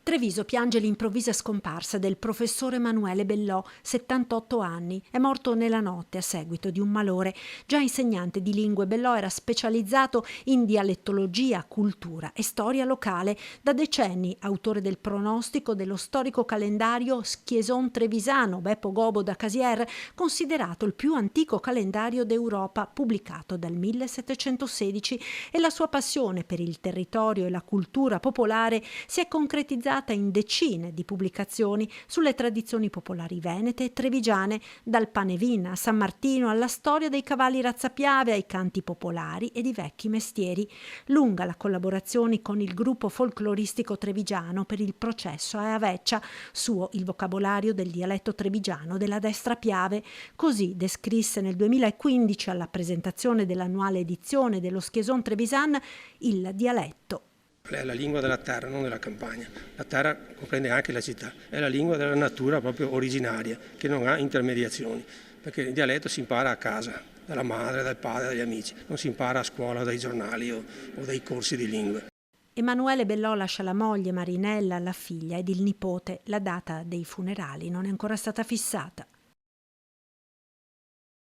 Treviso piange l'improvvisa scomparsa del professore Emanuele Bellò, 78 anni. È morto nella notte a seguito di un malore. Già insegnante di lingue, Bellò era specializzato in dialettologia, cultura e storia locale. Da decenni autore del pronostico dello storico calendario Schieson Trevisano, Beppo Gobo da Casier, considerato il più antico calendario d'Europa, pubblicato dal 1716, e la sua passione per il territorio e la cultura popolare si è concretizzata in decine di pubblicazioni sulle tradizioni popolari venete e trevigiane, dal Panevin a San Martino alla storia dei cavalli razzapiave ai canti popolari e di vecchi mestieri. Lunga la collaborazione con il gruppo folcloristico trevigiano per il processo a Aveccia, suo il vocabolario del dialetto trevigiano della destra piave. Così descrisse nel 2015 alla presentazione dell'annuale edizione dello Schieson Trevisan il dialetto. È la lingua della terra, non della campagna. La terra comprende anche la città, è la lingua della natura proprio originaria, che non ha intermediazioni, perché il dialetto si impara a casa, dalla madre, dal padre, dagli amici, non si impara a scuola, dai giornali o dai corsi di lingue. Emanuele Bellò lascia la moglie Marinella, la figlia ed il nipote. La data dei funerali non è ancora stata fissata.